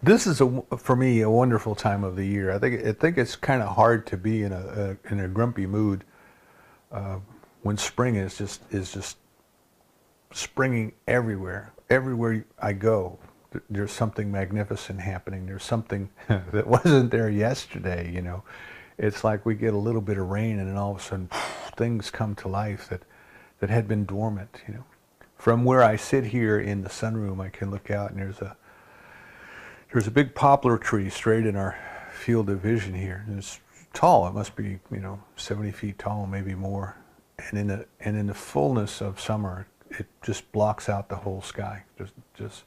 This is for me a wonderful time of the year. I think it's kind of hard to be in a grumpy mood when spring is just springing everywhere. Everywhere I go, there's something magnificent happening. There's something that wasn't there yesterday. It's like we get a little bit of rain and then all of a sudden things come to life that had been dormant. From where I sit here in the sunroom, I can look out and there's a big poplar tree straight in our field of vision here. And it's tall. It must be, 70 feet tall, maybe more. And in the fullness of summer, it just blocks out the whole sky. Just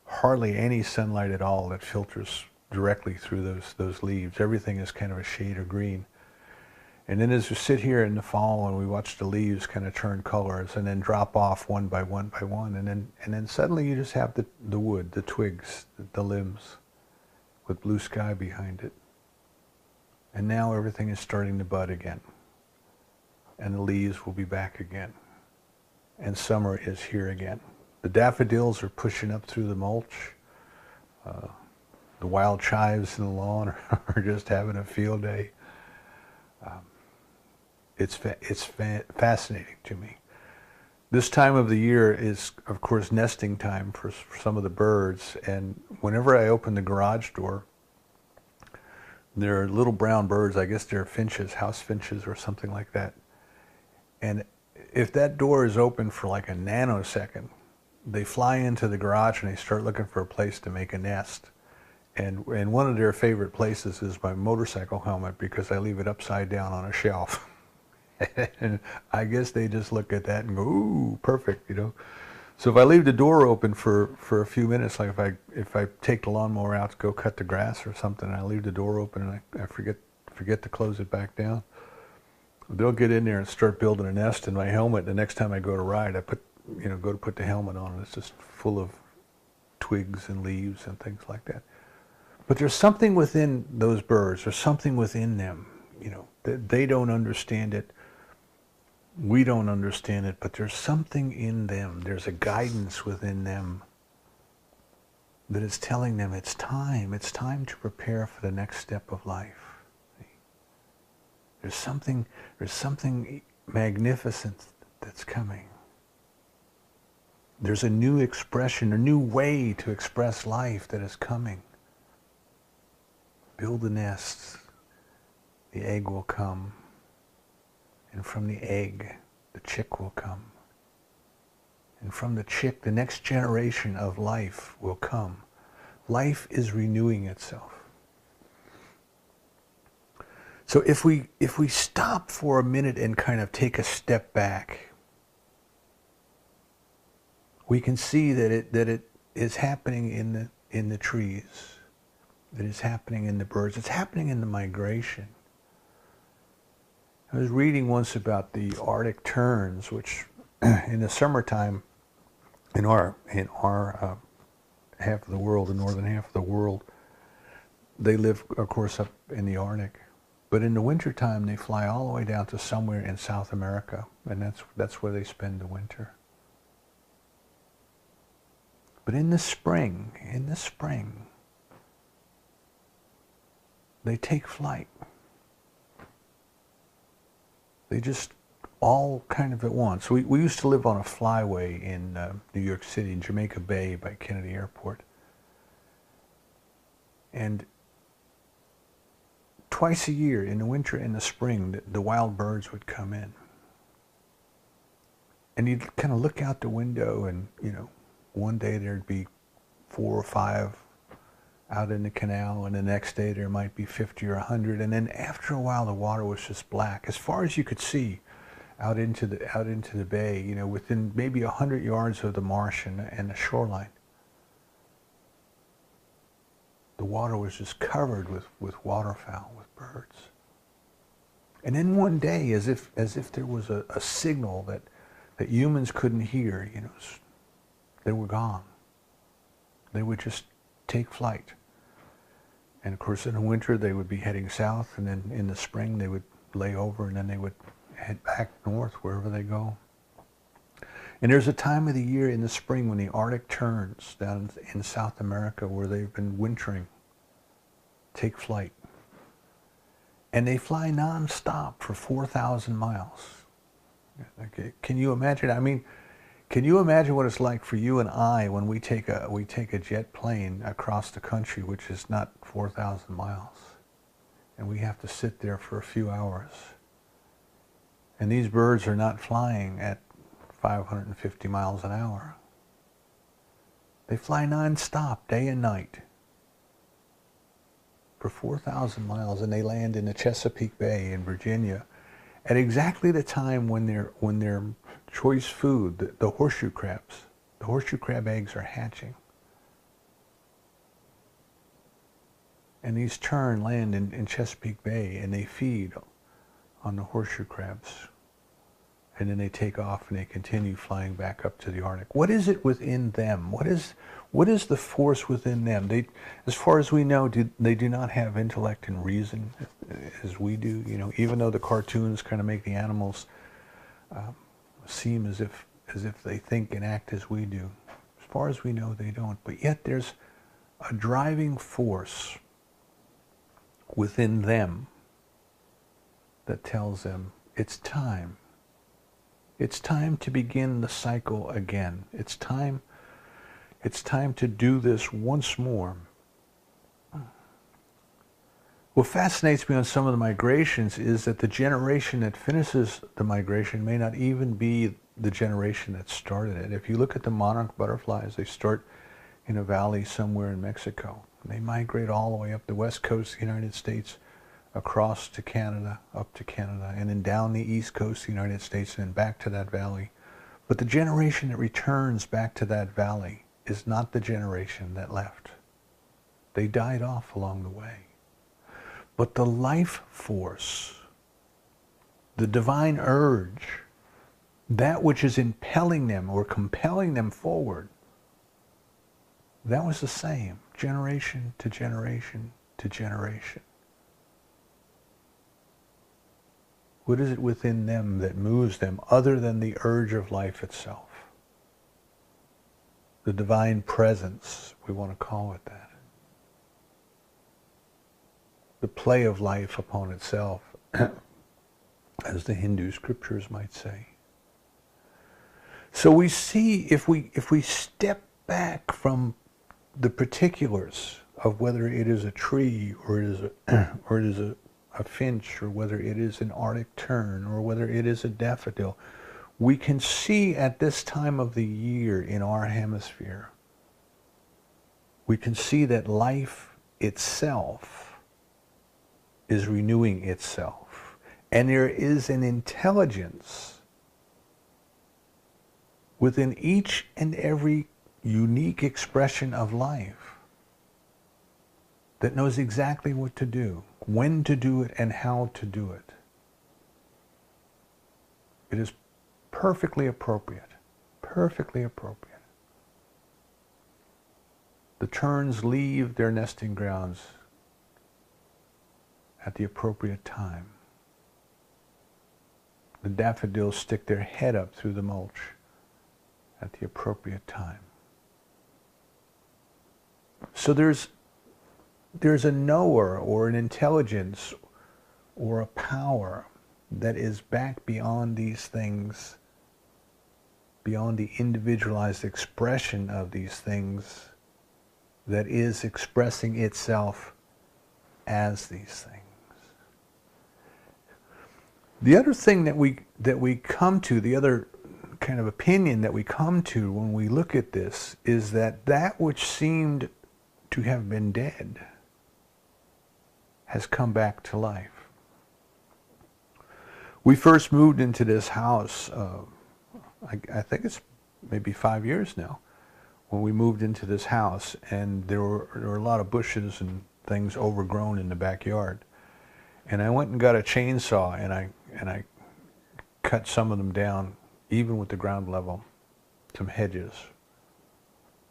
hardly any sunlight at all that filters directly through those leaves. Everything is kind of a shade of green. And then as we sit here in the fall and we watch the leaves kind of turn colors and then drop off one by one by one, and then suddenly you just have the wood, the twigs, the limbs with blue sky behind it. And now everything is starting to bud again. And the leaves will be back again. And summer is here again. The daffodils are pushing up through the mulch. The wild chives in the lawn are just having a field day. It's fascinating to me. This time of the year is, of course, nesting time for some of the birds. And whenever I open the garage door, there are little brown birds. I guess they're finches, house finches or something like that. And if that door is open for like a nanosecond, they fly into the garage and they start looking for a place to make a nest. And one of their favorite places is my motorcycle helmet because I leave it upside down on a shelf. And I guess they just look at that and go, ooh, perfect, So if I leave the door open for a few minutes, like if I take the lawnmower out to go cut the grass or something, and I leave the door open and I forget to close it back down, they'll get in there and start building a nest in my helmet. The next time I go to ride, I go to put the helmet on, and it's just full of twigs and leaves and things like that. But there's something within those birds, there's something within them, that they don't understand it. We don't understand it, but there's something in them. There's a guidance within them that is telling them it's time. It's time to prepare for the next step of life. There's something magnificent that's coming. There's a new expression, a new way to express life that is coming. Build the nests. The egg will come. And from the egg, the chick will come. And from the chick, the next generation of life will come. Life is renewing itself. So if we stop for a minute and kind of take a step back, we can see that it is happening in the trees, that it's happening in the birds, it's happening in the migration. I was reading once about the Arctic terns, which in the summertime in our half of the world, the northern half of the world, they live, of course, up in the Arctic. But in the wintertime, they fly all the way down to somewhere in South America, and that's where they spend the winter. But in the spring, they take flight. They just all kind of at once. We used to live on a flyway in New York City, in Jamaica Bay by Kennedy Airport. And twice a year, in the winter and the spring, the wild birds would come in. And you'd kind of look out the window and, one day there'd be 4 or 5 out in the canal, and the next day there might be 50 or 100, and then after a while the water was just black, as far as you could see, out into the bay, within maybe 100 yards of the marsh and the shoreline. The water was just covered with waterfowl, with birds. And then one day, as if there was a signal that humans couldn't hear, they were gone. They would just take flight. And of course in the winter they would be heading south, and then in the spring they would lay over, and then they would head back north wherever they go. And there's a time of the year in the spring when the Arctic terns down in South America where they've been wintering take flight. And they fly nonstop for 4,000 miles. Okay. Can you imagine? I mean, can you imagine what it's like for you and I when we take a jet plane across the country, which is not 4,000 miles, and we have to sit there for a few hours? And these birds are not flying at 550 miles an hour. They fly nonstop, day and night, for 4,000 miles, and they land in the Chesapeake Bay in Virginia at exactly the time when their choice food, the horseshoe crab eggs are hatching. And these tern land in Chesapeake Bay, and they feed on the horseshoe crabs. And then they take off and they continue flying back up to the Arctic. What is it within them? What is the force within them? They, as far as we know, they do not have intellect and reason as we do. You know, even though the cartoons kind of make the animals seem as if they think and act as we do. As far as we know, they don't. But yet there's a driving force within them that tells them it's time. It's time to begin the cycle again. It's time to do this once more. What fascinates me on some of the migrations is that the generation that finishes the migration may not even be the generation that started it. If you look at the monarch butterflies, they start in a valley somewhere in Mexico. They migrate all the way up the west coast of the United States, across to Canada, up to Canada, and then down the east coast of the United States and back to that valley. But the generation that returns back to that valley is not the generation that left. They died off along the way. But the life force, the divine urge, that which is impelling them or compelling them forward, that was the same, generation to generation to generation. What is it within them that moves them other than the urge of life itself? The divine presence, we want to call it that. The play of life upon itself, as the Hindu scriptures might say. So we see, if we step back from the particulars of whether it is a tree or it is a finch, or whether it is an Arctic tern, or whether it is a daffodil, we can see at this time of the year in our hemisphere, we can see that life itself is renewing itself. And there is an intelligence within each and every unique expression of life that knows exactly what to do, when to do it, and how to do it. It is perfectly appropriate, perfectly appropriate. The terns leave their nesting grounds at the appropriate time. The daffodils stick their head up through the mulch at the appropriate time. So there's a knower or an intelligence or a power that is back beyond these things, beyond the individualized expression of these things, that is expressing itself as these things. The other thing that we come to, the other kind of opinion that we come to when we look at this, is that which seemed to have been dead has come back to life. We first moved into this house, I think it's maybe 5 years now, when we moved into this house, and there were a lot of bushes and things overgrown in the backyard. And I went and got a chainsaw, and I cut some of them down, even with the ground level, some hedges,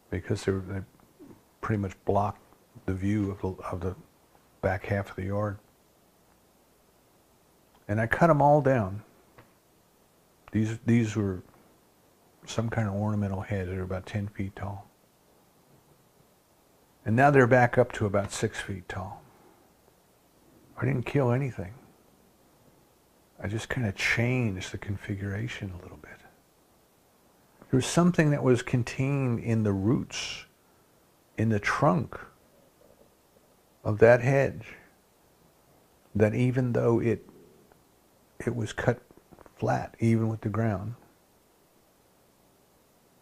because they pretty much blocked the view of the back half of the yard. And I cut them all down. These were some kind of ornamental heads that are about 10 feet tall. And now they're back up to about 6 feet tall. I didn't kill anything. I just kind of changed the configuration a little bit. There was something that was contained in the roots, in the trunk of that hedge, that even though it was cut flat, even with the ground,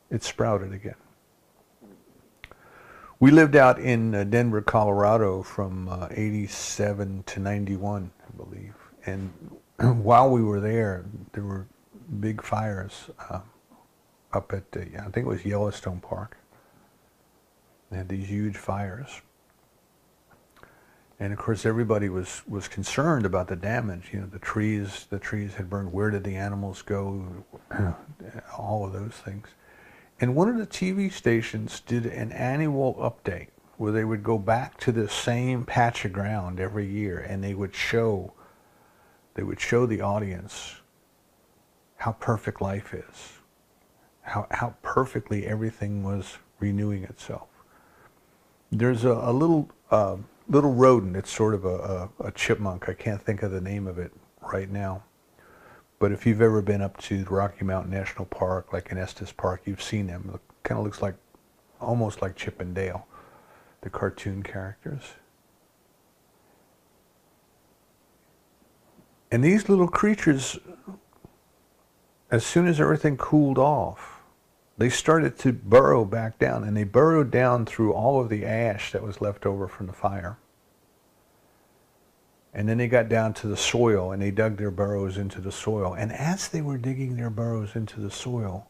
it sprouted again. We lived out in Denver, Colorado from 87 to 91, I believe. And while we were there were big fires up at, I think it was Yellowstone Park. They had these huge fires. And of course everybody was concerned about the damage. You know, the trees had burned. Where did the animals go? All of those things. And one of the TV stations did an annual update where they would go back to the same patch of ground every year, and they would show the audience how perfect life is, how perfectly everything was renewing itself. There's a little rodent. It's sort of a chipmunk. I can't think of the name of it right now. But if you've ever been up to the Rocky Mountain National Park, like in Estes Park, you've seen them. It kind of looks like, almost like Chip and Dale, the cartoon characters. And these little creatures, as soon as everything cooled off, they started to burrow back down, and they burrowed down through all of the ash that was left over from the fire. And then they got down to the soil, and they dug their burrows into the soil. And as they were digging their burrows into the soil,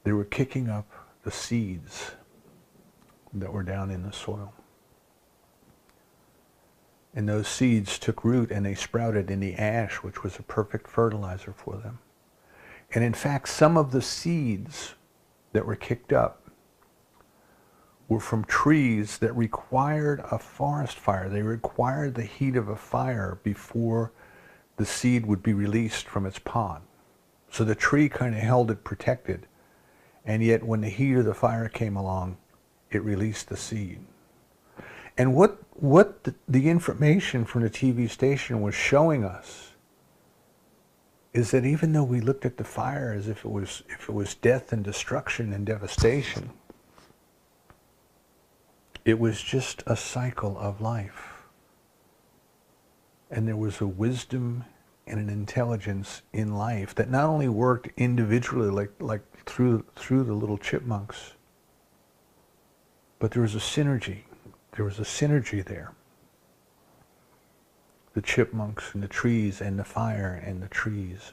they were kicking up the seeds that were down in the soil. And those seeds took root, and they sprouted in the ash, which was a perfect fertilizer for them. And in fact, some of the seeds that were kicked up were from trees that required a forest fire. They required the heat of a fire before the seed would be released from its pod. So the tree kind of held it protected, and yet when the heat of the fire came along, it released the seed. And what the information from the TV station was showing us is that even though we looked at the fire as if it was death and destruction and devastation, it was just a cycle of life. And there was a wisdom and an intelligence in life that not only worked individually like through the little chipmunks, but there was a synergy. There was a synergy there. The chipmunks and the trees and the fire and the trees.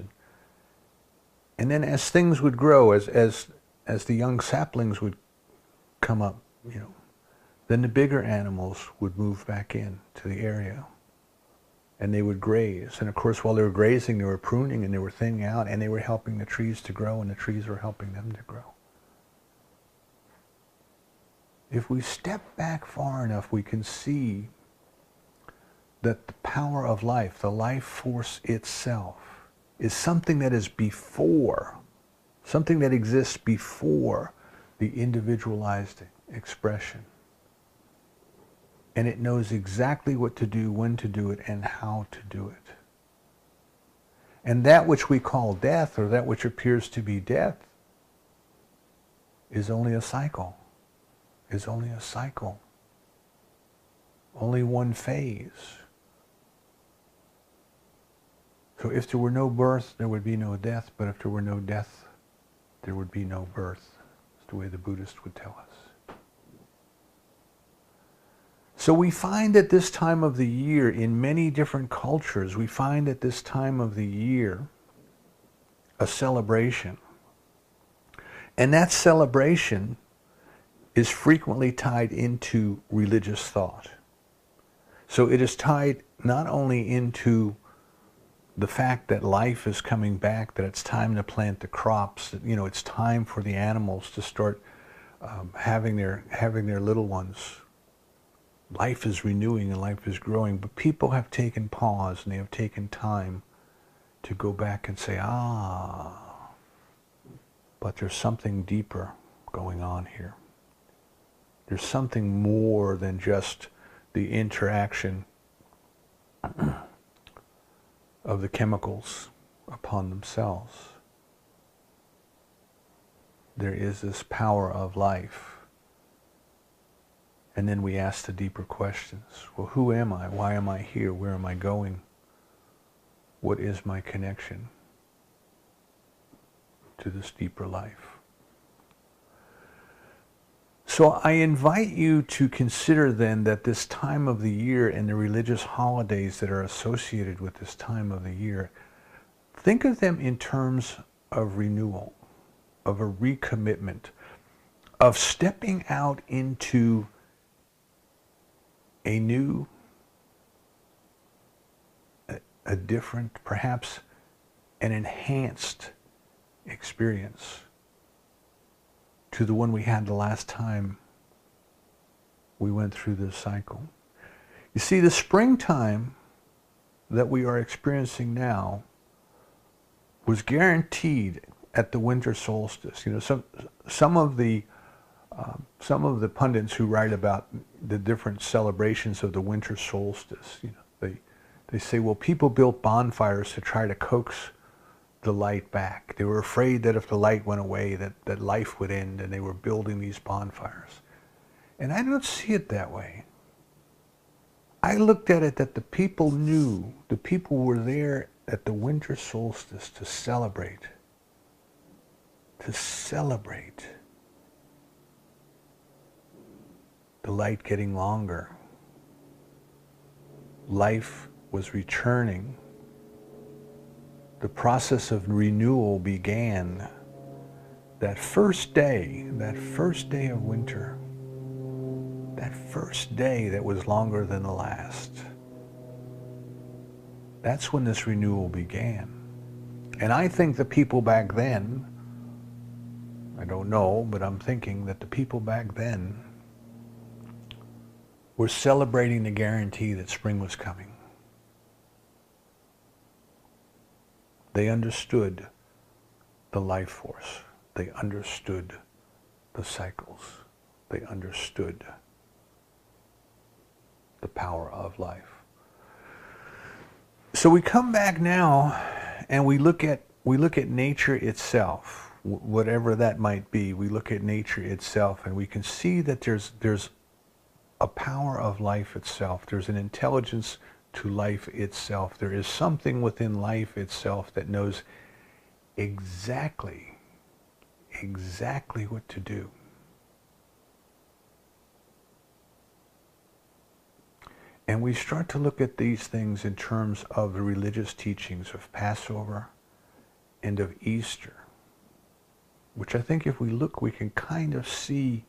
And then as things would grow, as the young saplings would come up, you know, then the bigger animals would move back in to the area, and they would graze. And of course, while they were grazing, they were pruning and they were thinning out, and they were helping the trees to grow, and the trees were helping them to grow. If we step back far enough, we can see that the power of life, the life force itself, is something that is before, something that exists before the individualized expression. And it knows exactly what to do, when to do it, and how to do it. And that which we call death, or that which appears to be death, is only a cycle. Is only a cycle. Only one phase. So if there were no birth, there would be no death. But if there were no death, there would be no birth. It's the way the Buddhist would tell us. So we find at this time of the year, in many different cultures, we find at this time of the year a celebration. And that celebration is frequently tied into religious thought. So it is tied not only into the fact that life is coming back, that it's time to plant the crops, that, you know, it's time for the animals to start having their little ones. Life is renewing and life is growing, but people have taken pause and they have taken time to go back and say, But there's something deeper going on here. There's something more than just the interaction of the chemicals upon themselves. There is this power of life. And then we ask the deeper questions. Well, who am I? Why am I here? Where am I going? What is my connection to this deeper life? So I invite you to consider then that this time of the year and the religious holidays that are associated with this time of the year, think of them in terms of renewal, of a recommitment, of stepping out into a new, a different, perhaps an enhanced experience to the one we had the last time we went through this cycle. You see, the springtime that we are experiencing now was guaranteed at the winter solstice. You know, some of the pundits who write about the different celebrations of the winter solstice, you know, they say, well, people built bonfires to try to coax the light back. They were afraid that if the light went away, that life would end, and they were building these bonfires. And I don't see it that way. I looked at it that the people knew, the people were there at the winter solstice to celebrate the light getting longer. Life was returning. The process of renewal began that first day of winter, that first day that was longer than the last. That's when this renewal began. And I think the people back then, I don't know, but I'm thinking that the people back then were celebrating the guarantee that spring was coming. They understood the life force. They understood the cycles. They understood the power of life. So we come back now and we look at nature itself, whatever that might be. We look at nature itself and we can see that there's a power of life itself. There's an intelligence to life itself. There is something within life itself that knows exactly what to do. And we start to look at these things in terms of the religious teachings of Passover and of Easter, which I think if we look, we can kind of see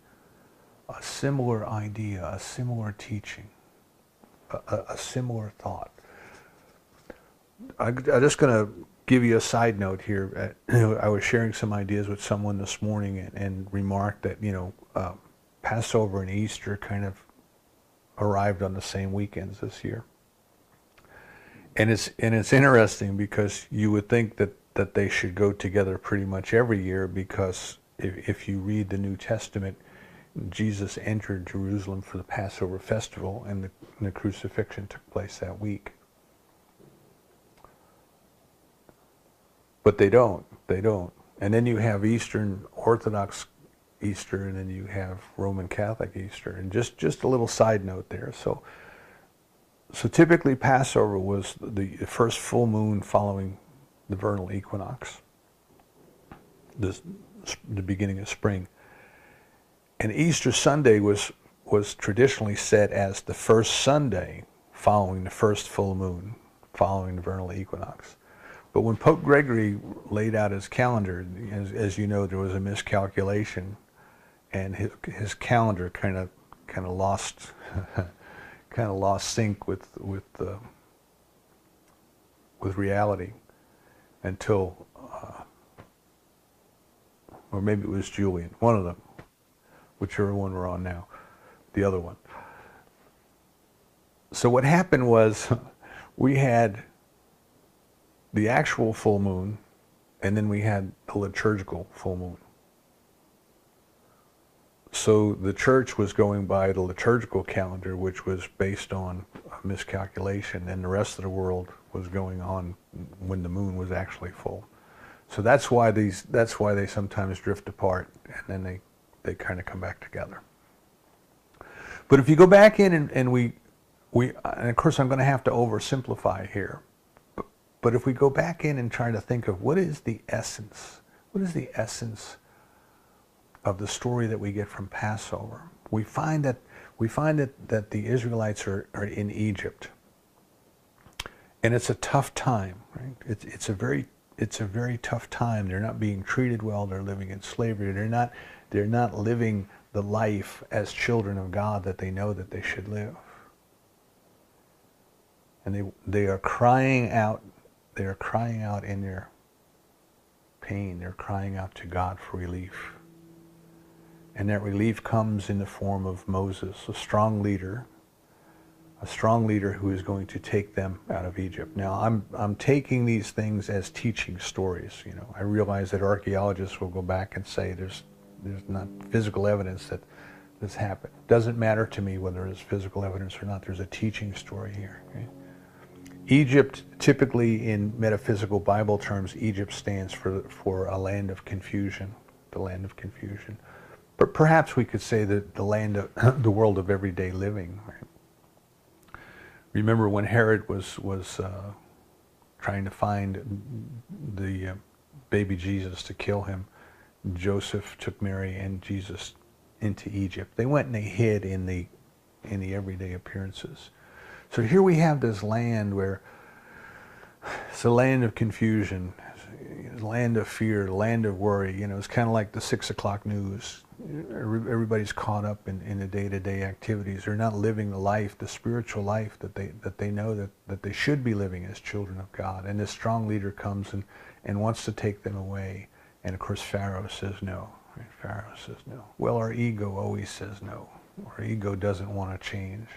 a similar idea, a similar teaching, a similar thought. I'm just going to give you a side note here. I was sharing some ideas with someone this morning and remarked that, Passover and Easter kind of arrived on the same weekends this year. And it's interesting because you would think that they should go together pretty much every year, because if you read the New Testament, Jesus entered Jerusalem for the Passover festival, and the crucifixion took place that week. But they don't. And then you have Eastern Orthodox Easter, and then you have Roman Catholic Easter. And just a little side note there. So typically Passover was the first full moon following the vernal equinox, the beginning of spring. And Easter Sunday was traditionally set as the first Sunday following the first full moon, following the vernal equinox. But when Pope Gregory laid out his calendar, as you know, there was a miscalculation, and his calendar kind of lost sync with reality until, or maybe it was Julian, one of them, whichever one we're on now, the other one. So what happened was we had the actual full moon and then we had the liturgical full moon. So the church was going by the liturgical calendar, which was based on a miscalculation, and the rest of the world was going on when the moon was actually full. So that's why they sometimes drift apart, and then they kind of come back together. But if you go back in and we and of course I'm going to have to oversimplify here, but if we go back in and try to think of what is the essence of the story that we get from Passover, we find that the Israelites are in Egypt, and it's a tough time, right? It's a very tough time. They're not being treated well. They're living in slavery. They're not living the life as children of God that they know that they should live. And they are crying out. They are crying out in their pain. They're crying out to God for relief. And that relief comes in the form of Moses, a strong leader who is going to take them out of Egypt. Now, I'm taking these things as teaching stories. You know, I realize that archaeologists will go back and say there's not physical evidence that this happened. Doesn't matter to me whether there's physical evidence or not. There's a teaching story here. Okay? Egypt, typically in metaphysical Bible terms, Egypt stands for a land of confusion, the land of confusion. But perhaps we could say that the land of the world of everyday living. Right? Remember when Herod was trying to find the baby Jesus to kill him, Joseph took Mary and Jesus into Egypt. They went and they hid in the everyday appearances. So here we have this land where it's a land of confusion, a land of fear, a land of worry. You know, it's kind of like the 6 o'clock news. Everybody's caught up in the day-to-day activities. They're not living the life, the spiritual life that they know that they should be living as children of God. And this strong leader comes and wants to take them away. And of course Pharaoh says no. Right? Pharaoh says no. Well, our ego always says no. Our ego doesn't want to change.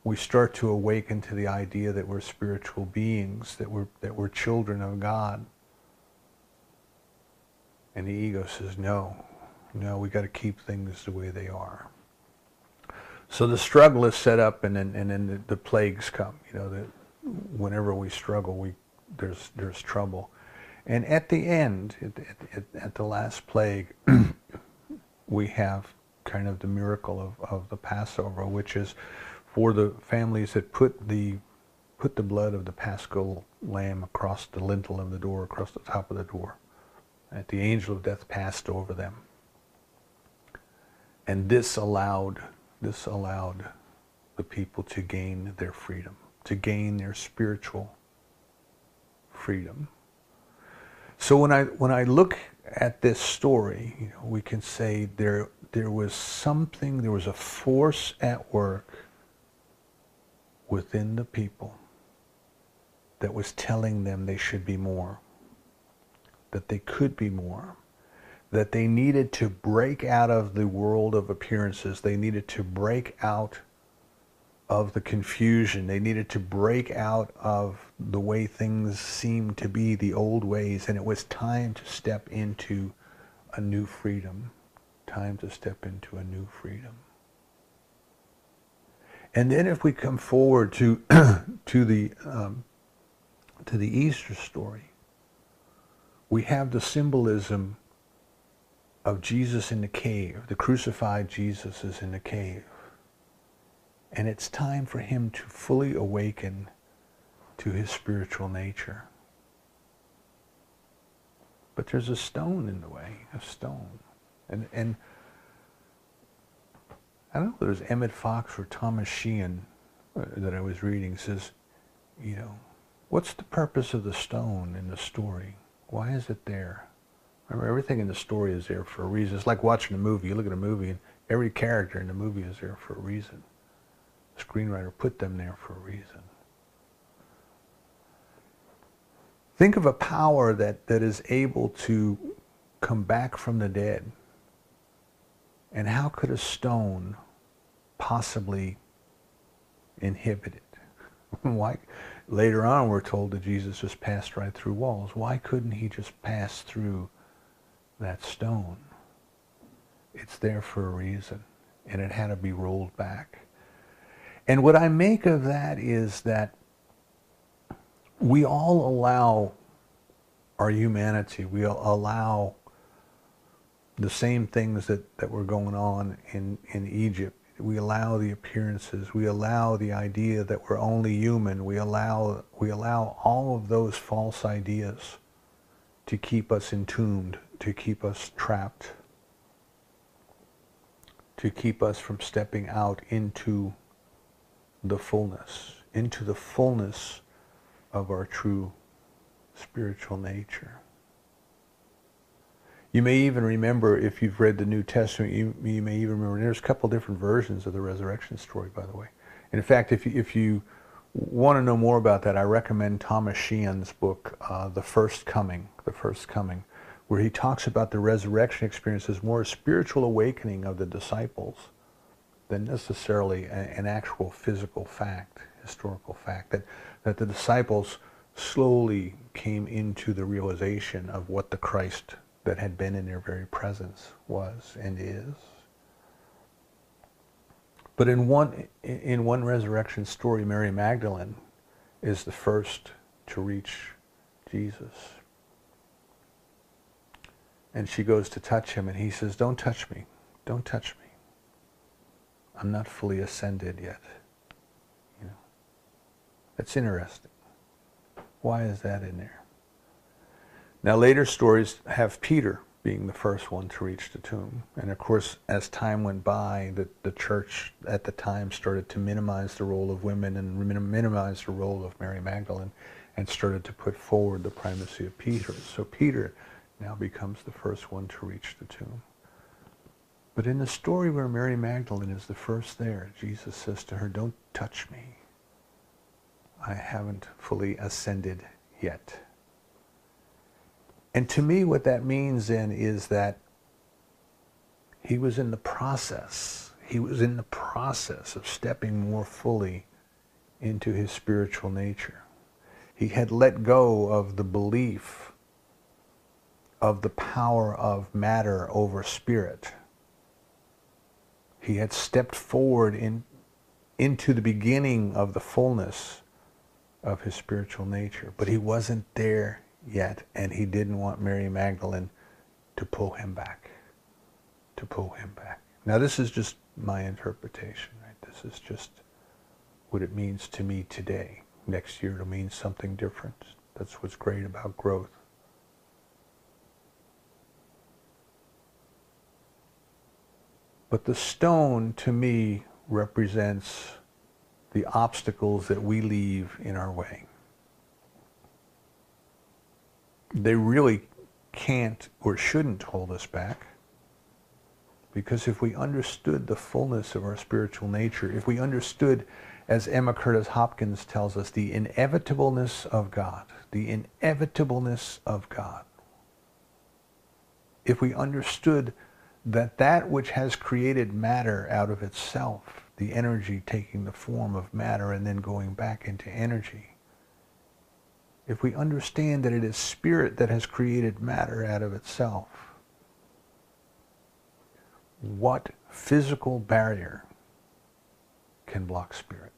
We start to awaken to the idea that we're spiritual beings, that we're children of God. And the ego says no. No, we got to keep things the way they are. So the struggle is set up, and then the plagues come. You know, that whenever we struggle, there's trouble. And at the end, at the last plague, we have kind of the miracle of the Passover, which is for the families that put the blood of the Paschal lamb across the lintel of the door, across the top of the door. And the angel of death passed over them. And this allowed the people to gain their freedom, to gain their spiritual freedom. So when I look at this story, you know, we can say there was a force at work within the people that was telling them they should be more, that they could be more, that they needed to break out of the world of appearances. They needed to break out of the confusion. They needed to break out of the way things seemed to be, the old ways, and it was time to step into a new freedom. Time to step into a new freedom. And then if we come forward to the Easter story, we have the symbolism of Jesus in the cave. The crucified Jesus is in the cave. And it's time for him to fully awaken to his spiritual nature. But there's a stone in the way, a stone. And I don't know if it was Emmett Fox or Thomas Sheehan that I was reading, says, you know, what's the purpose of the stone in the story? Why is it there? Remember, everything in the story is there for a reason. It's like watching a movie. You look at a movie and every character in the movie is there for a reason. The screenwriter put them there for a reason. Think of a power that is able to come back from the dead. And how could a stone possibly inhibit it? Why? Later on, we're told that Jesus just passed right through walls. Why couldn't he just pass through that stone? It's there for a reason, and it had to be rolled back. And what I make of that is that we all allow our humanity, we allow the same things that were going on in Egypt. We allow the appearances. We allow the idea that we're only human. We allow all of those false ideas to keep us entombed, to keep us trapped, to keep us from stepping out into the fullness of our true spiritual nature. You may even remember, if you've read the New Testament, you may even remember, there's a couple different versions of the resurrection story, by the way. And in fact, if you want to know more about that, I recommend Thomas Sheehan's book, The First Coming, where he talks about the resurrection experience as more a spiritual awakening of the disciples than necessarily an actual physical fact, historical fact, that the disciples slowly came into the realization of what the Christ that had been in their very presence was and is. But in one resurrection story, Mary Magdalene is the first to reach Jesus. And she goes to touch him, and he says, "Don't touch me. Don't touch me. I'm not fully ascended yet." You know, that's interesting. Why is that in there? Now, later stories have Peter being the first one to reach the tomb. And of course, as time went by, the church at the time started to minimize the role of women and minimize the role of Mary Magdalene, and started to put forward the primacy of Peter. So Peter now becomes the first one to reach the tomb. But in the story where Mary Magdalene is the first there, Jesus says to her, "Don't touch me. I haven't fully ascended yet." And to me, what that means then is that he was in the process. He was in the process of stepping more fully into his spiritual nature. He had let go of the belief of the power of matter over spirit. He had stepped forward into the beginning of the fullness of his spiritual nature, but he wasn't there yet, and he didn't want Mary Magdalene to pull him back. Now, this is just my interpretation, right? This is just what it means to me today. Next year it'll mean something different. That's what's great about growth. But the stone, to me, represents the obstacles that we leave in our way. They really can't or shouldn't hold us back, because if we understood the fullness of our spiritual nature, if we understood, as Emma Curtis Hopkins tells us, the inevitableness of God, if we understood that which has created matter out of itself, the energy taking the form of matter and then going back into energy, if we understand that it is spirit that has created matter out of itself, what physical barrier can block spirit?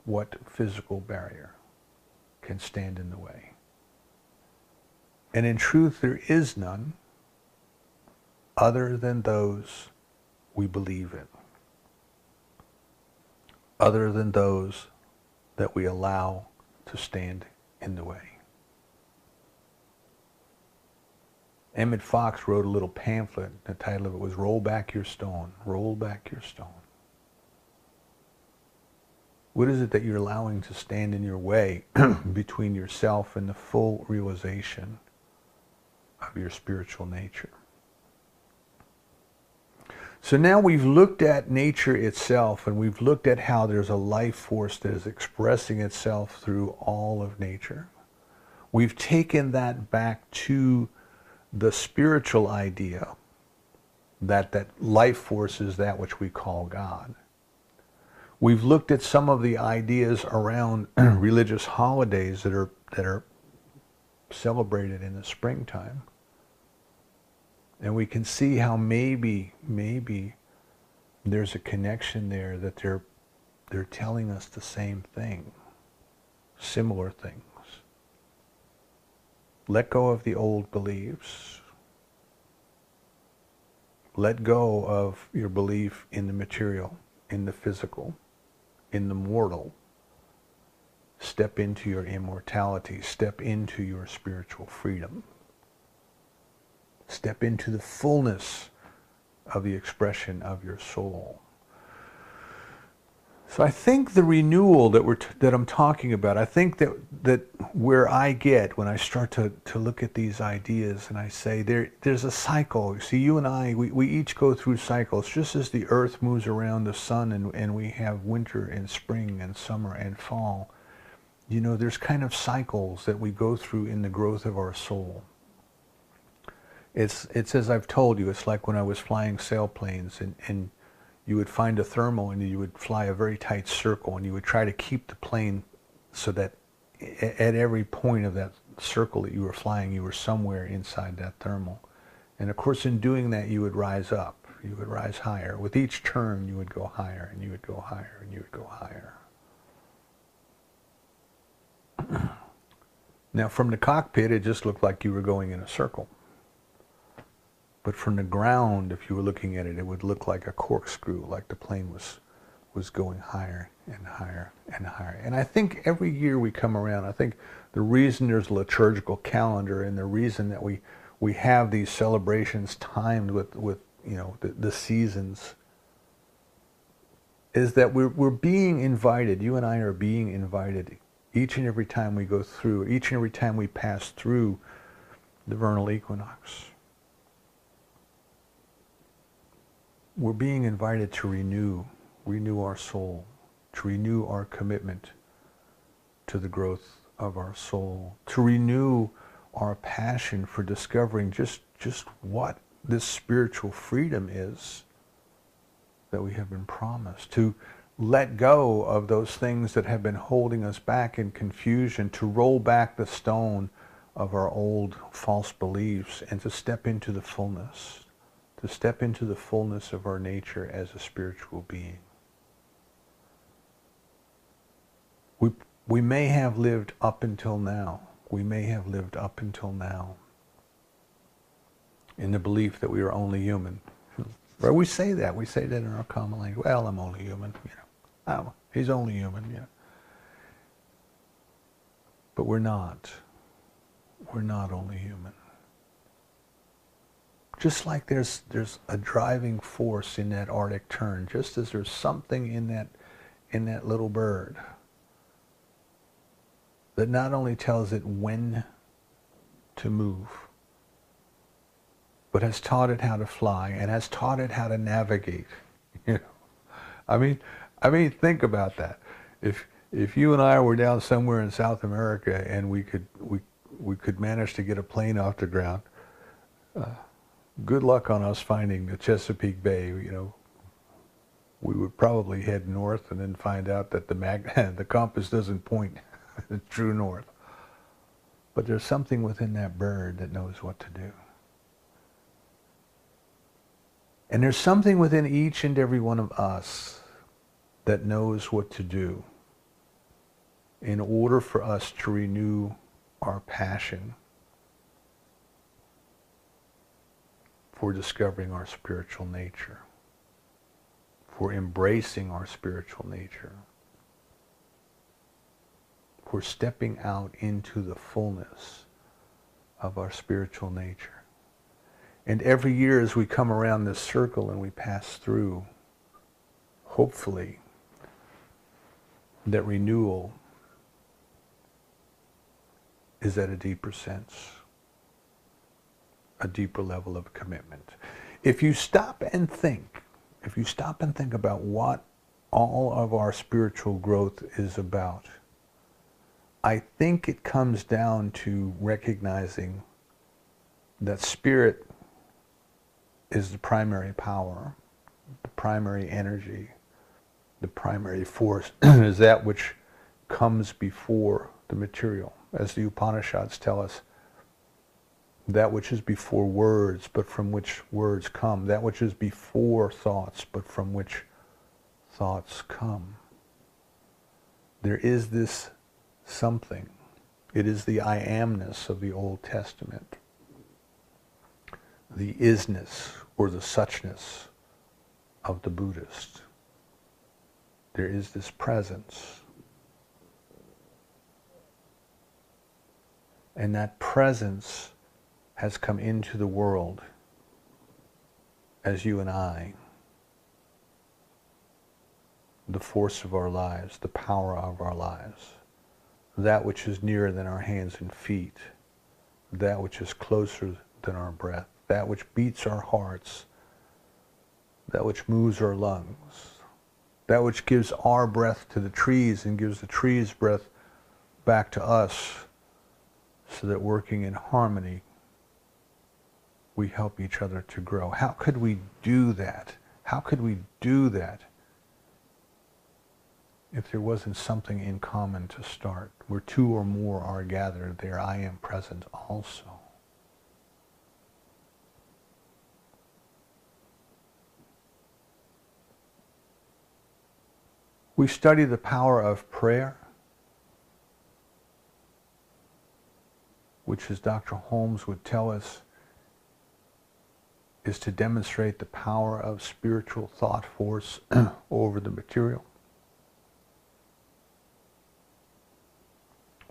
What physical barrier can stand in the way? And in truth, there is none other than those we believe in, other than those that we allow to stand in the way. Emmett Fox wrote a little pamphlet. The title of it was "Roll Back Your Stone." Roll back your stone. What is it that you're allowing to stand in your way between yourself and the full realization of your spiritual nature? So now we've looked at nature itself, and we've looked at how there's a life force that is expressing itself through all of nature. We've taken that back to the spiritual idea that life force is that which we call God. We've looked at some of the ideas around religious holidays that are celebrated in the springtime. And we can see how maybe there's a connection there, that they're telling us the same thing, similar things. Let go of the old beliefs. Let go of your belief in the material, in the physical, in the mortal. Step into your immortality. Step into your spiritual freedom. Step into the fullness of the expression of your soul. So I think the renewal that I'm talking about, I think that where I get when I start to look at these ideas and I say there's a cycle. You see, you and I, we each go through cycles, just as the earth moves around the sun and we have winter and spring and summer and fall. You know, there's kind of cycles that we go through in the growth of our soul. It's as I've told you, it's like when I was flying sailplanes and you would find a thermal and you would fly a very tight circle and you would try to keep the plane so that at every point of that circle that you were flying, you were somewhere inside that thermal. And of course, in doing that, you would rise up, you would rise higher. With each turn, you would go higher and you would go higher and you would go higher. Now, from the cockpit, it just looked like you were going in a circle. But from the ground, if you were looking at it, it would look like a corkscrew, like the plane was going higher and higher and higher. And I think every year we come around, I think the reason there's a liturgical calendar and the reason that we have these celebrations timed with you know, the seasons is that we're being invited, you and I are being invited each and every time we go through, each and every time we pass through the vernal equinox. We're being invited to renew our soul, to renew our commitment to the growth of our soul, to renew our passion for discovering just what this spiritual freedom is that we have been promised, to let go of those things that have been holding us back in confusion, to roll back the stone of our old false beliefs and to step into the fullness. To step into the fullness of our nature as a spiritual being. We may have lived up until now. We may have lived up until now in the belief that we are only human. Right? We say that. We say that in our common language. Well, I'm only human. You know, oh, he's only human. You know. But we're not. We're not only human. Just like there's a driving force in that Arctic tern, just as there's something in that little bird that not only tells it when to move, but has taught it how to fly and has taught it how to navigate. You know, I mean, think about that. If you and I were down somewhere in South America and we could manage to get a plane off the ground. Good luck on us finding the Chesapeake Bay. You know, we would probably head north and then find out that the compass doesn't point true north. But there's something within that bird that knows what to do. And there's something within each and every one of us that knows what to do in order for us to renew our passion for discovering our spiritual nature, for embracing our spiritual nature, for stepping out into the fullness of our spiritual nature. And every year as we come around this circle and we pass through, hopefully, that renewal is at a deeper sense, a deeper level of commitment. If you stop and think about what all of our spiritual growth is about, I think it comes down to recognizing that spirit is the primary power, the primary energy, The primary force is that which comes before the material. As the Upanishads tell us, that which is before words, but from which words come. That which is before thoughts, but from which thoughts come. There is this something. It is the I amness of the Old Testament. The isness or the suchness of the Buddhist. There is this presence. And that presence has come into the world as you and I. The force of our lives, the power of our lives. That which is nearer than our hands and feet. That which is closer than our breath. That which beats our hearts. That which moves our lungs. That which gives our breath to the trees and gives the trees' breath back to us, so that working in harmony, we help each other to grow. How could we do that? How could we do that if there wasn't something in common to start? Where two or more are gathered, there I am present also. We study the power of prayer, which, as Dr. Holmes would tell us, is to demonstrate the power of spiritual thought force over the material.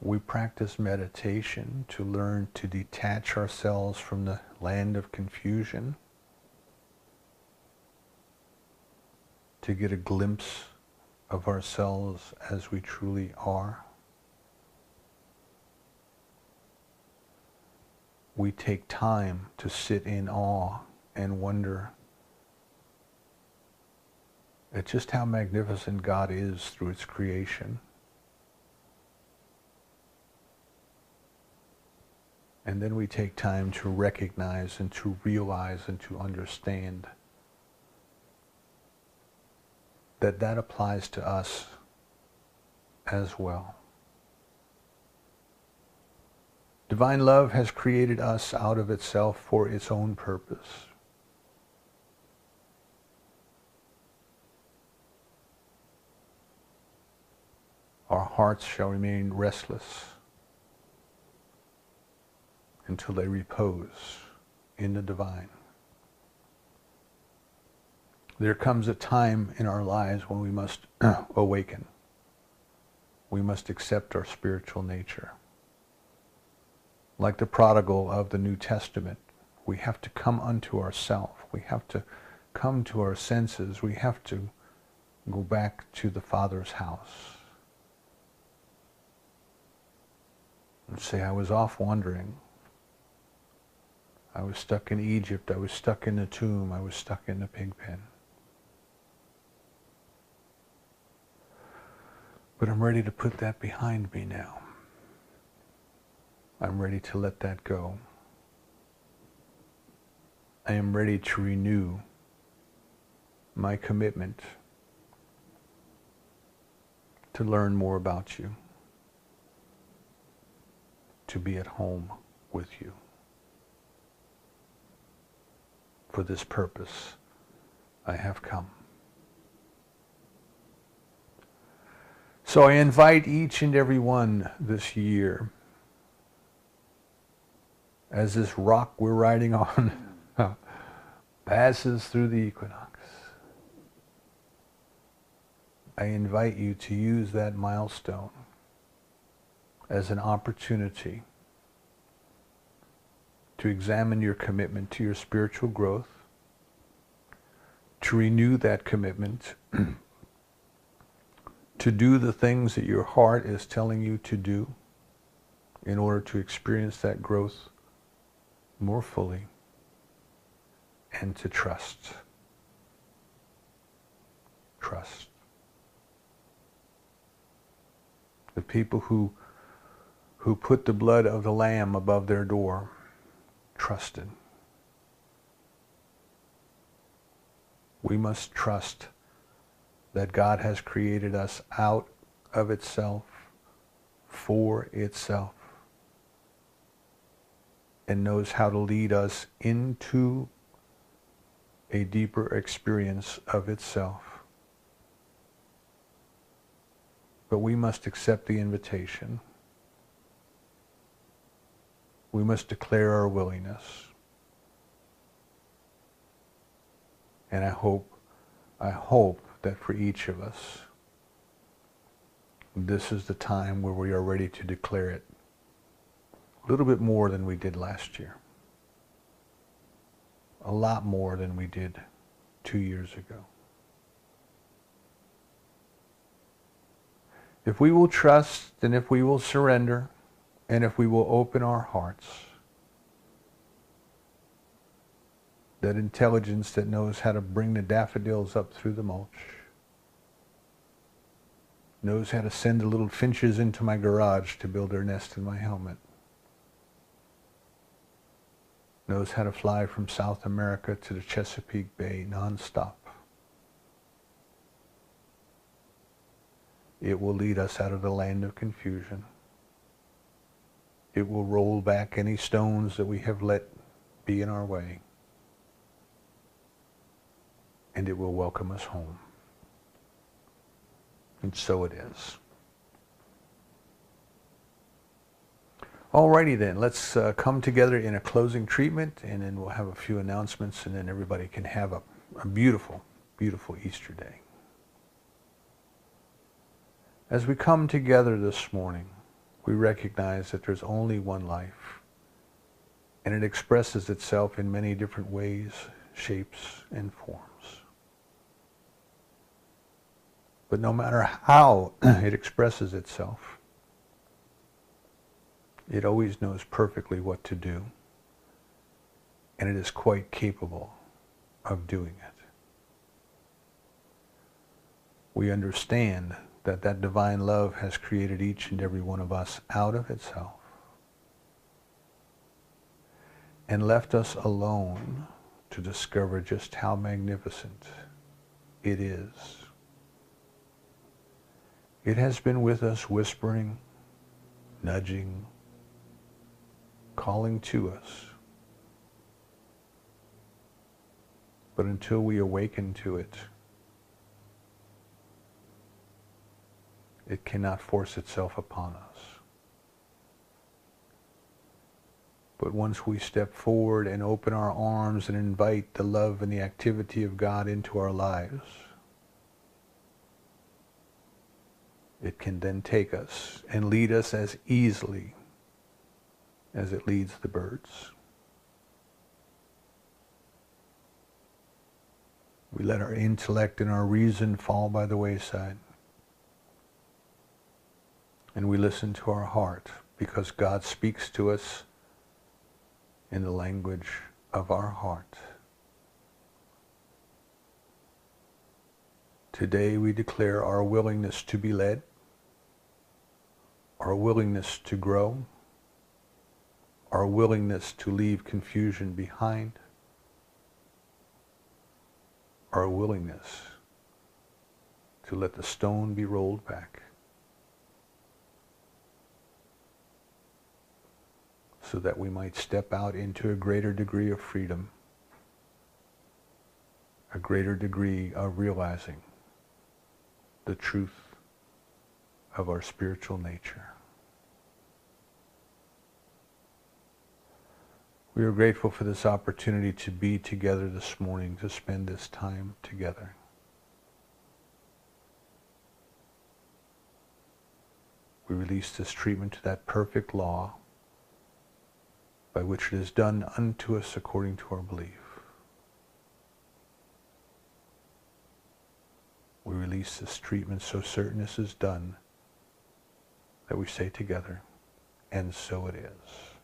We practice meditation to learn to detach ourselves from the land of confusion, to get a glimpse of ourselves as we truly are. We take time to sit in awe and wonder at just how magnificent God is through its creation. And then we take time to recognize and to realize and to understand that that applies to us as well. Divine love has created us out of itself for its own purpose. Our hearts shall remain restless until they repose in the divine. There comes a time in our lives when we must awaken. We must accept our spiritual nature. Like the prodigal of the New Testament, we have to come unto ourselves. We have to come to our senses. We have to go back to the Father's house and say, I was off wandering. I was stuck in Egypt. I was stuck in the tomb. I was stuck in the pig pen. But I'm ready to put that behind me now. I'm ready to let that go. I am ready to renew my commitment to learn more about you, to be at home with you. For this purpose, I have come. So I invite each and every one this year, as this rock we're riding on passes through the equinox, I invite you to use that milestone as an opportunity to examine your commitment to your spiritual growth, to renew that commitment, to do the things that your heart is telling you to do in order to experience that growth more fully, and to trust. Trust. The people who put the blood of the Lamb above their door trusted. We must trust that God has created us out of itself, for itself, and knows how to lead us into a deeper experience of itself. But we must accept the invitation. We must declare our willingness. And I hope that for each of us, this is the time where we are ready to declare it a little bit more than we did last year. A lot more than we did 2 years ago. If we will trust, and if we will surrender, and if we will open our hearts, that intelligence that knows how to bring the daffodils up through the mulch, knows how to send the little finches into my garage to build their nest in my helmet, knows how to fly from South America to the Chesapeake Bay nonstop. It will lead us out of the land of confusion. It will roll back any stones that we have let be in our way. And it will welcome us home. And so it is. Alrighty then, let's come together in a closing treatment, and then we'll have a few announcements, and then everybody can have a beautiful, beautiful Easter day. As we come together this morning, we recognize that there's only one life, and it expresses itself in many different ways, shapes, and forms. But no matter how it expresses itself, it always knows perfectly what to do, and it is quite capable of doing it. We understand that that divine love has created each and every one of us out of itself and left us alone to discover just how magnificent it is. It has been with us whispering, nudging, calling to us. But until we awaken to it, it cannot force itself upon us. But once we step forward and open our arms and invite the love and the activity of God into our lives, it can then take us and lead us as easily as it leads the birds. We let our intellect and our reason fall by the wayside. And we listen to our heart, because God speaks to us in the language of our heart. Today we declare our willingness to be led, our willingness to grow, our willingness to leave confusion behind, our willingness to let the stone be rolled back, so that we might step out into a greater degree of freedom, a greater degree of realizing the truth of our spiritual nature. We are grateful for this opportunity to be together this morning, to spend this time together. We release this treatment to that perfect law by which it is done unto us according to our belief. We release this treatment so certain this is done that we say together, and so it is.